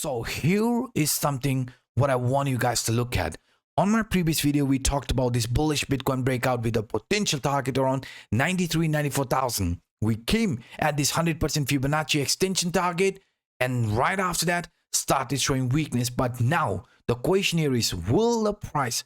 So here is something what I want you guys to look at. On my previous video, we talked about this bullish Bitcoin breakout with a potential target around 94,000. We came at this 100% Fibonacci extension target, and right after that started showing weakness. But now the question here is, will the price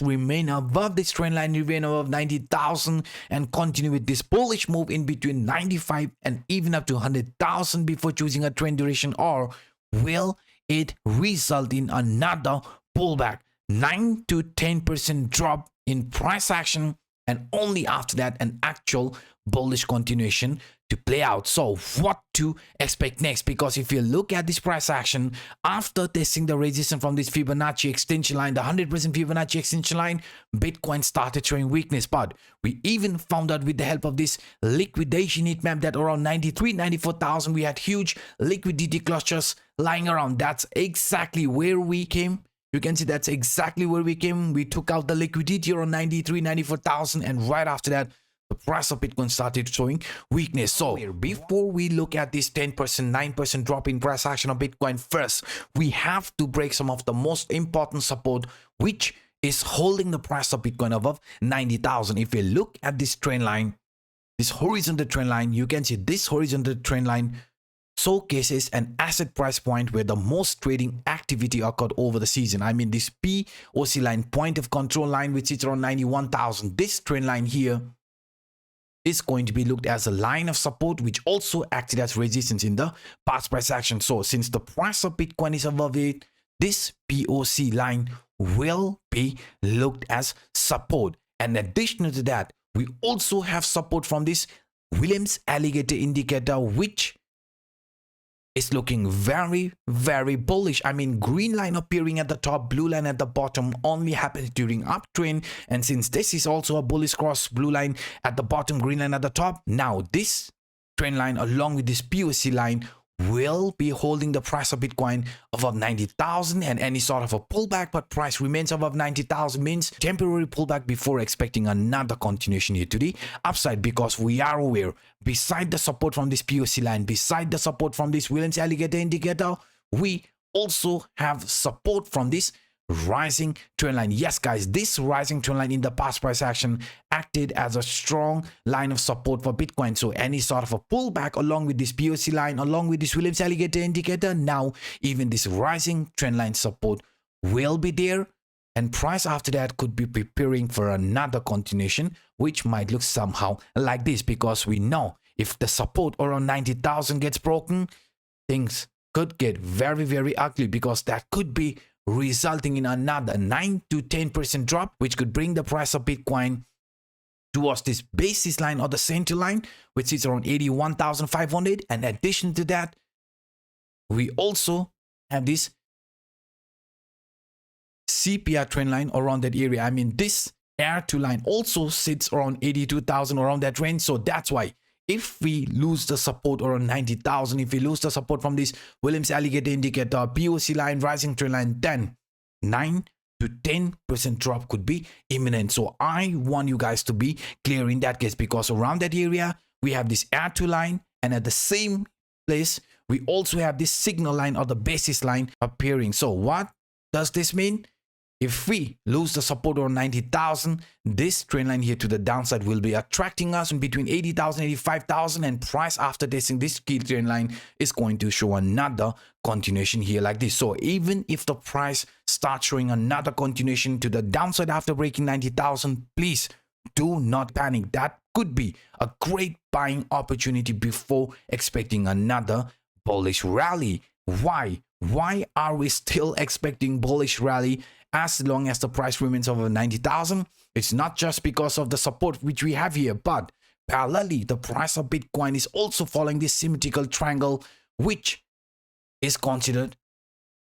remain above this trend line, remain above 90,000 and continue with this bullish move in between 95 and even up to 100,000 before choosing a trend duration, or will it result in another pullback, 9 to 10% drop in price action, and only after that an actual bullish continuation to play out? So what to expect next? Because if you look at this price action after testing the resistance from this Fibonacci extension line, the 100% Fibonacci extension line, Bitcoin started showing weakness. But we even found out with the help of this liquidation heat map that around 94,000 we had huge liquidity clusters lying around. That's exactly where we came. You can see that's exactly where we came. We took out the liquidity around 94,000, and right after that the price of Bitcoin started showing weakness. So before we look at this 10%, 9% drop in price action of Bitcoin, first we have to break some of the most important support, which is holding the price of Bitcoin above 90,000. If you look at this trend line, this horizontal trend line, you can see this horizontal trend line showcases an asset price point where the most trading activity occurred over the season. I mean this POC line, point of control line, which is around 91,000. This trend line here is going to be looked as a line of support, which also acted as resistance in the past price action. So since the price of Bitcoin is above it, this POC line will be looked as support. And additional to that, we also have support from this Williams alligator indicator, which is looking very, very bullish. I mean, green line appearing at the top, blue line at the bottom only happens during uptrend. And since this is also a bullish cross, blue line at the bottom, green line at the top, now this trend line along with this POC line will be holding the price of Bitcoin above 90,000, and any sort of a pullback but price remains above 90,000 means temporary pullback before expecting another continuation here to the upside. Because we are aware, beside the support from this POC line, beside the support from this Williams alligator indicator, we also have support from this rising trend line. Yes guys, this rising trend line in the past price action acted as a strong line of support for Bitcoin. So any sort of a pullback along with this POC line, along with this Williams alligator indicator, now even this rising trend line support will be there, and price after that could be preparing for another continuation, which might look somehow like this. Because we know if the support around 90,000 gets broken, things could get very, very ugly, because that could be resulting in another 9 to 10% drop, which could bring the price of Bitcoin towards this basis line or the center line, which is around 81,500. And in addition to that, we also have this CPR trend line around that area. I mean, this R2 line also sits around 82,000, around that range. So that's why if we lose the support around 90,000, if we lose the support from this Williams alligator indicator, POC line, rising trend line, then 9 to 10% drop could be imminent. So I want you guys to be clear in that case, because around that area we have this R2 line, and at the same place we also have this signal line or the basis line appearing. So what does this mean? If we lose the support on 90,000, this trend line here to the downside will be attracting us in between 80,000, 85,000, and price after testing this key trend line is going to show another continuation here like this. So even if the price starts showing another continuation to the downside after breaking 90,000, please do not panic. That could be a great buying opportunity before expecting another bullish rally. Why are we still expecting bullish rally as long as the price remains over 90,000? It's not just because of the support which we have here, but parallelly the price of Bitcoin is also following this symmetrical triangle, which is considered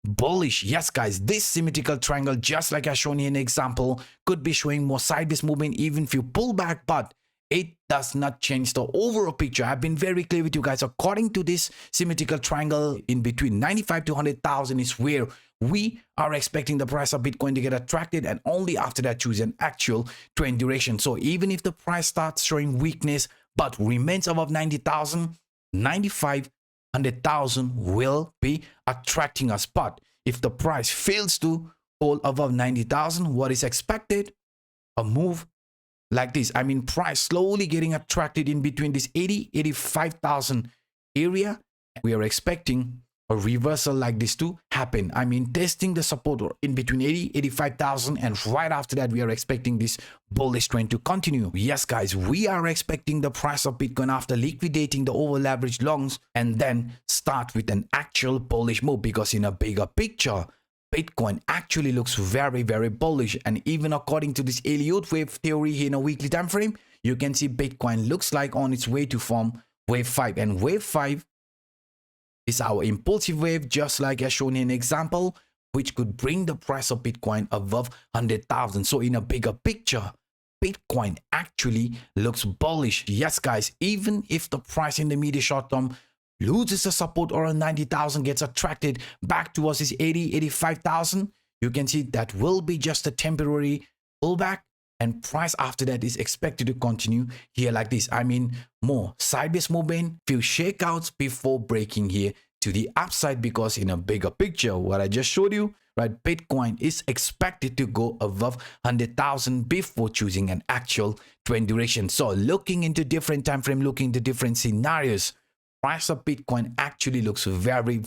bullish. Yes guys, this symmetrical triangle, just like I shown here in an example, could be showing more sideways movement even if you pull back, but it does not change the overall picture. I've been very clear with you guys. According to this symmetrical triangle, in between 95 to 100,000 is where we are expecting the price of Bitcoin to get attracted, and only after that choose an actual trend duration. So even if the price starts showing weakness but remains above 90,000, 95 100,000 will be attracting us. But if the price fails to hold above 90,000, what is expected? A move like this. I mean, price slowly getting attracted in between this 85,000 area. We are expecting a reversal like this to happen. I mean, testing the support in between 85,000, and right after that we are expecting this bullish trend to continue. Yes guys, we are expecting the price of Bitcoin after liquidating the over leveraged longs and then start with an actual bullish move, because in a bigger picture Bitcoin actually looks very bullish. And even according to this Elliott wave theory here in a weekly time frame, you can see Bitcoin looks like on its way to form wave 5, and wave 5 is our impulsive wave, just like as shown in an example, which could bring the price of Bitcoin above 100,000. So in a bigger picture, Bitcoin actually looks bullish. Yes guys, even if the price in the immediate short term loses the support around 90,000, gets attracted back towards this 85,000, you can see that will be just a temporary pullback, and price after that is expected to continue here like this. I mean, more sideways movement, few shakeouts before breaking here to the upside, because in a bigger picture, what I just showed you, right, Bitcoin is expected to go above 100,000 before choosing an actual trend duration. So looking into different time frame, looking into different scenarios, price of Bitcoin actually looks very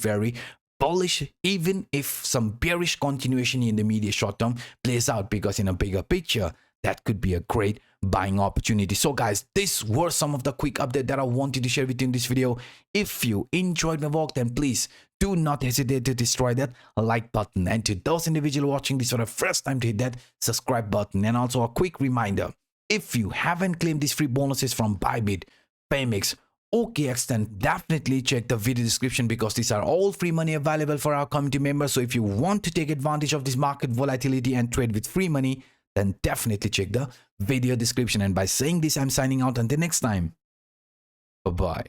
bullish, even if some bearish continuation in the immediate short term plays out, because in a bigger picture that could be a great buying opportunity. So guys, these were some of the quick update that I wanted to share with you in this video. If you enjoyed my work, then please do not hesitate to destroy that like button, and to those individuals watching this for the first time, to hit that subscribe button. And also a quick reminder, if you haven't claimed these free bonuses from Bybit, Phemex, OKX, then definitely check the video description, because these are all free money available for our community members. So if you want to take advantage of this market volatility and trade with free money, then definitely check the video description. And by saying this, I'm signing out until next time. Bye bye.